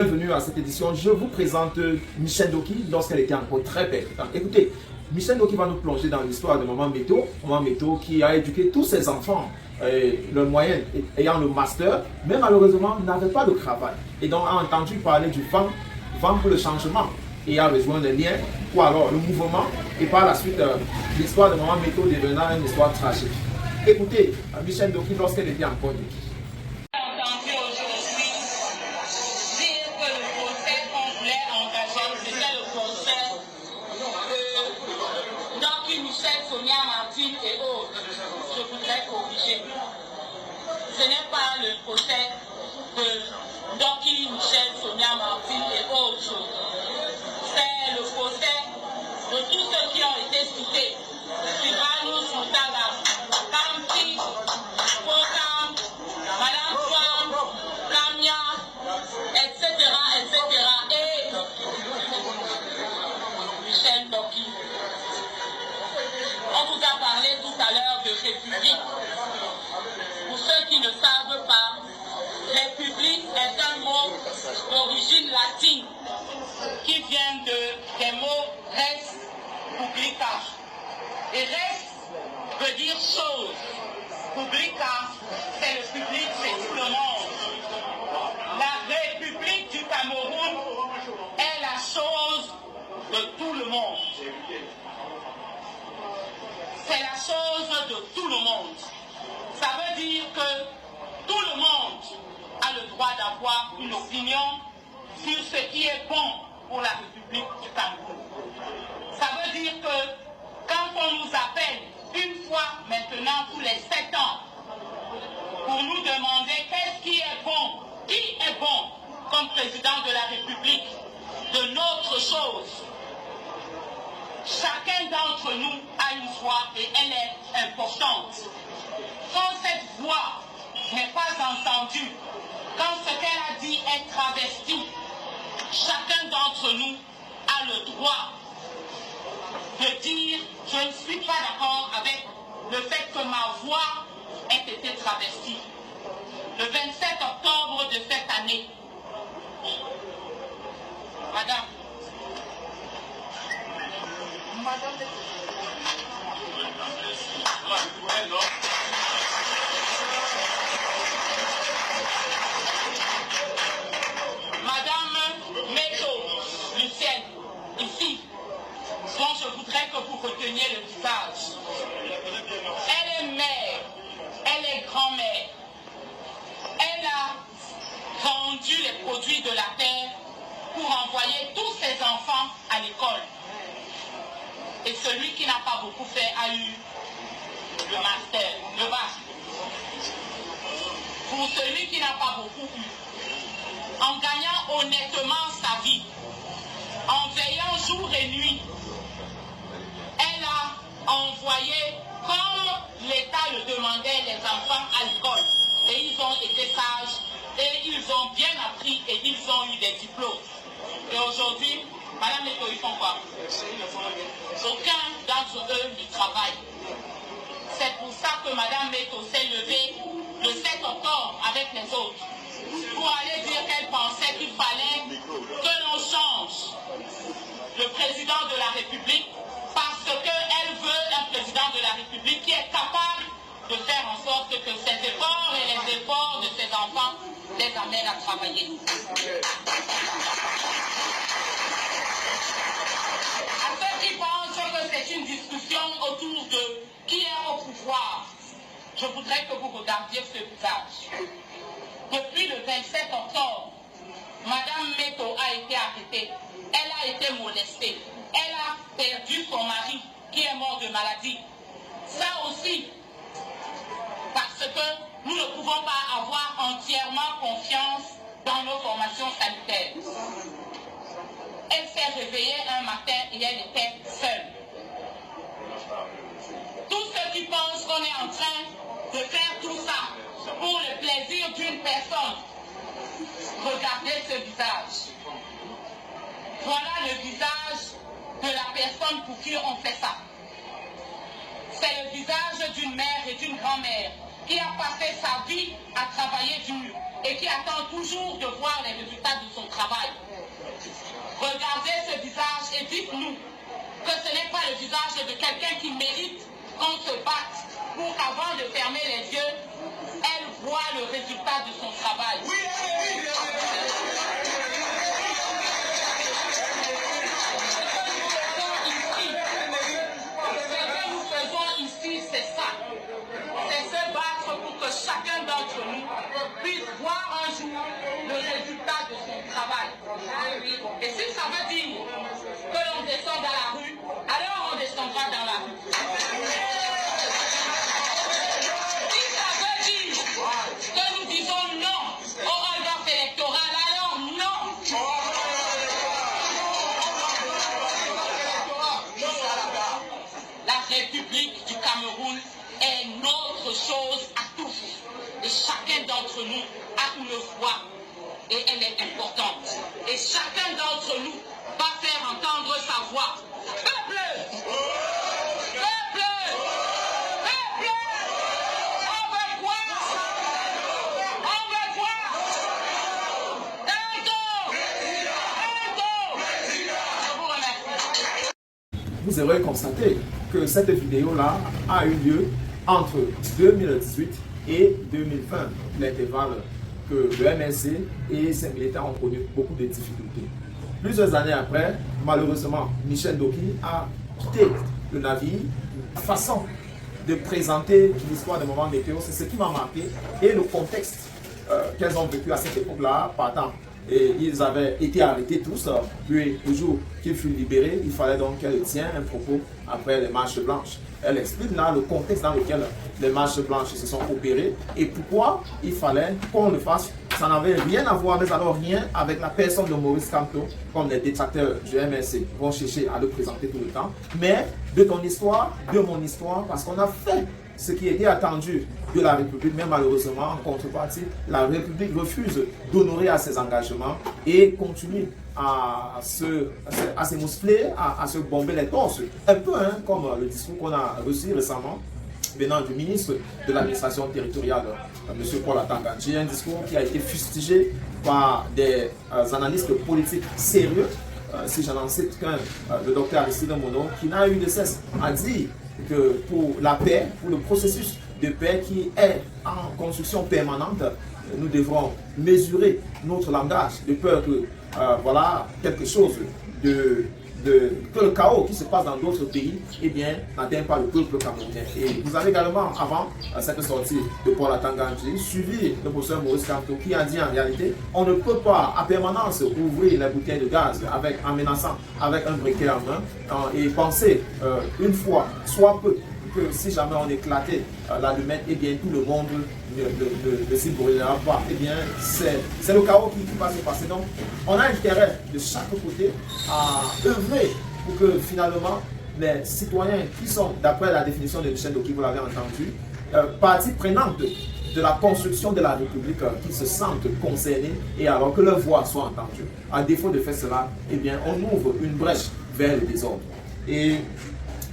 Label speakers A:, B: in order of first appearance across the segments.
A: Bienvenue à cette édition. Je vous présente Michel Doki lorsqu'elle était encore très belle. Écoutez, Michel Doki va nous plonger dans l'histoire de Maman Méto qui a éduqué tous ses enfants, le moyen ayant le master, mais malheureusement n'avait pas de travail. Et donc a entendu parler du vent pour le changement et a rejoint le lien ou alors le mouvement et par la suite l'histoire de Maman Méto devenant une histoire tragique. Écoutez, Michel Doki lorsqu'elle était encore Doki.
B: Et autres, je voudrais corriger. Ce n'est pas le procès de Doki, Michel, Sonia, Martine et autres. C'est le procès de tous ceux qui ont été cités. Sylvanus Moutaga, Kamti, Kokam, Madame Fouam, Lamia, etc. et Michel Doki. On vous a parlé tout à l'heure de république. Pour ceux qui ne savent pas, république est un mot d'origine latine qui vient des mots res publica. Et res veut dire chose. Publica, c'est le public, c'est tout le monde. La République du Cameroun est la chose de tout le monde. C'est la chose de tout le monde. Ça veut dire que tout le monde a le droit d'avoir une opinion sur ce qui est bon pour la République du Cameroun. Ça veut dire que quand on nous appelle une fois maintenant tous les 7 ans pour nous demander qu'est-ce qui est bon comme président de la République, de notre chose, chacun d'entre nous a une voix et elle est importante. Quand cette voix n'est pas entendue, quand ce qu'elle a dit est travesti, chacun d'entre nous a le droit de dire « Je ne suis pas d'accord avec le fait que ma voix ait été travestie ». Le 27 octobre de cette année, Madame, Madame Méto, Lucienne, ici, dont je voudrais que vous reteniez le visage. Elle est mère, elle est grand-mère. Elle a vendu les produits de la terre pour envoyer tous ses enfants à l'école. Et celui qui n'a pas beaucoup fait a eu le master, le bac. Pour celui qui n'a pas beaucoup eu, en gagnant honnêtement sa vie, en veillant jour et nuit, elle a envoyé, comme l'État le demandait, les enfants à l'école. Et ils ont été sages, et ils ont bien appris, et ils ont eu des diplômes. Et aujourd'hui, Madame Méto, ils font quoi? Aucun d'entre eux ne travaille. C'est pour ça que Madame Méto s'est levée le 7 octobre avec les autres pour aller dire qu'elle pensait qu'il fallait que l'on change le président de la République parce qu'elle veut un président de la République qui est capable de faire en sorte que ses efforts et les efforts de ses enfants les amènent à travailler. À ceux qui pensent que c'est une discussion autour de qui est au pouvoir, je voudrais que vous regardiez ce visage. Depuis le 27 octobre, Madame Méto a été arrêtée. Elle a été molestée. Elle a perdu son mari qui est mort de maladie. Ça aussi, parce que nous ne pouvons pas avoir entièrement confiance dans nos formations sanitaires. Elle s'est réveillée un matin et elle était seule. Tous ceux qui pensent qu'on est en train de faire tout ça pour le plaisir d'une personne, regardez ce visage. Voilà le visage de la personne pour qui on fait ça. C'est le visage d'une mère et d'une grand-mère qui a passé sa vie à travailler dur et qui attend toujours de voir les résultats de son travail. Regardez ce visage et dites-nous que ce n'est pas le visage de quelqu'un qui mérite qu'on se batte pour qu'avant de fermer les yeux, elle voit le résultat de son travail. Chacun d'entre nous puisse voir un jour le résultat de son travail. Et si ça veut dire que l'on descend dans la rue, alors on descendra dans la rue. Si ça veut dire que nous disons non au hold-up électoral, alors non. La République du Cameroun est notre chose à tous. Et chacun d'entre nous a une voix et elle est importante. Et chacun d'entre nous va faire entendre sa voix. Peuple! Peuple! Peuple! On veut voir! On veut voir! Je vous remercie.
A: Vous aurez constaté que cette vidéo-là a eu lieu entre 2018 et 2020, l'intervalle que le MLC et ses militants ont connu beaucoup de difficultés. Plusieurs années après, malheureusement, Michel Ndoki a quitté le navire. La façon de présenter l'histoire de Maman Météo, c'est ce qui m'a marqué, et le contexte qu'elles ont vécu à cette époque-là, partant. Et ils avaient été arrêtés tous, puis le jour qu'ils furent libérés, il fallait donc qu'elle tienne un propos après les marches blanches. Elle explique là le contexte dans lequel les marches blanches se sont opérées et pourquoi il fallait qu'on le fasse. Ça n'avait rien à voir, mais alors rien avec la personne de Maurice Kamto, comme les détracteurs du MLC vont chercher à le présenter tout le temps, mais de ton histoire, de mon histoire, parce qu'on a fait ce qui était attendu de la République, mais malheureusement, en contrepartie, la République refuse d'honorer à ses engagements et continue à se muscler, à se bomber les torses. Un peu comme le discours qu'on a reçu récemment venant du ministre de l'administration territoriale, M. Paul Atanga-Nji, un discours qui a été fustigé par des analystes politiques sérieux. Si j'en cite qu'un, le docteur Aristide Mono, qui n'a eu de cesse à dire que pour la paix, pour le processus de paix qui est en construction permanente, nous devrons mesurer notre langage de peur que voilà, quelque chose que le chaos qui se passe dans d'autres pays, eh bien, n'atteint pas le peuple camerounais. Et vous avez également, avant cette sortie de Paul Atanga-Nji, suivi le professeur Maurice Kamto qui a dit en réalité, on ne peut pas à permanence ouvrir les bouteilles de gaz en menaçant avec un briquet en main et penser une fois, soit peu, que si jamais on éclatait l'allumette, eh bien tout le monde ne s'y brûlera pas. Eh bien, c'est le chaos qui va se passer. Donc, on a intérêt de chaque côté à œuvrer pour que finalement les citoyens qui sont, d'après la définition de Michel Ndoki, vous l'avez entendu, partie prenante de la construction de la République, qui se sentent concernés et alors que leur voix soit entendue. À défaut de faire cela, eh bien, on ouvre une brèche vers le désordre. Et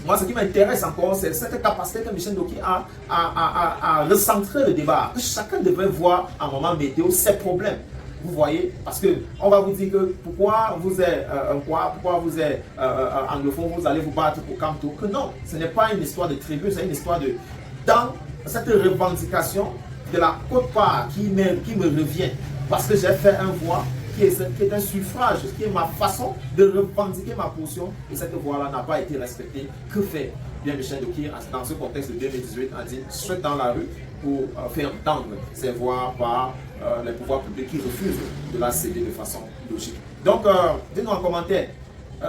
A: moi, ce qui m'intéresse encore, c'est cette capacité que Michel Ndoki a à recentrer le débat. Que chacun devrait voir à un moment météo ses problèmes. Vous voyez, parce qu'on va vous dire que pourquoi vous êtes anglophone, vous allez vous battre pour Kamto. Que non, ce n'est pas une histoire de tribu, c'est une histoire de... Dans cette revendication de la quote-part qui me revient, parce que j'ai fait un voix qui est un suffrage, qui est ma façon de revendiquer ma position, et cette voix-là n'a pas été respectée. Que fait bien Michel Ndoki dans ce contexte de 2018 a dit, je suis dans la rue pour faire entendre ces voix par les pouvoirs publics qui refusent de la céder de façon logique. Donc, dites-nous en commentaire,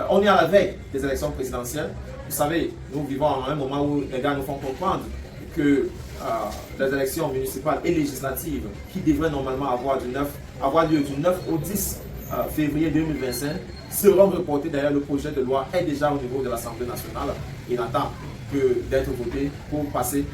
A: on est à la veille des élections présidentielles. Vous savez, nous vivons à un moment où les gars nous font comprendre que les élections municipales et législatives qui devraient normalement avoir lieu du 9 au 10 février 2025 seront reportées. D'ailleurs, le projet de loi est déjà au niveau de l'Assemblée nationale. Il attend d'être voté pour passer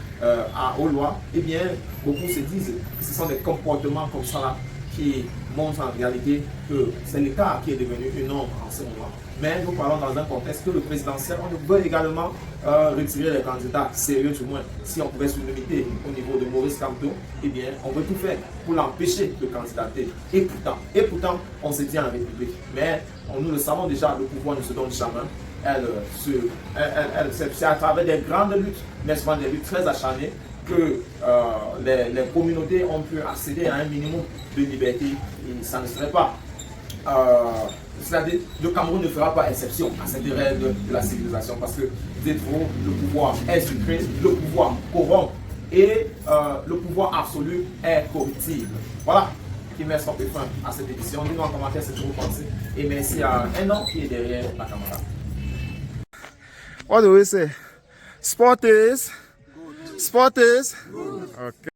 A: aux lois. Eh bien, beaucoup se disent que ce sont des comportements comme ça là qui montrent en réalité que c'est l'État qui est devenu une ombre en ce moment. Mais nous parlons dans un contexte que le présidentiel, on veut également retirer les candidats sérieux du moins. Si on pouvait se limiter au niveau de Maurice Kamto, eh bien, on veut tout faire pour l'empêcher de candidater. Et pourtant, on se dit en République. Mais nous le savons déjà, le pouvoir ne se donne jamais. C'est à travers des grandes luttes, mais souvent des luttes très acharnées, que les communautés ont pu accéder à un minimum de liberté. Et ça ne serait pas... c'est-à-dire, le Cameroun ne fera pas exception à cette règle de la civilisation parce que, dites-vous, le pouvoir est sucré, le pouvoir corrompt et le pouvoir absolu est corruptible. Voilà qui met son fin à cette édition. Dites-nous en commentaire ce que vous pensez et merci à un homme qui est derrière la caméra.
C: What do we say? Sport is good. Sport is good. Okay.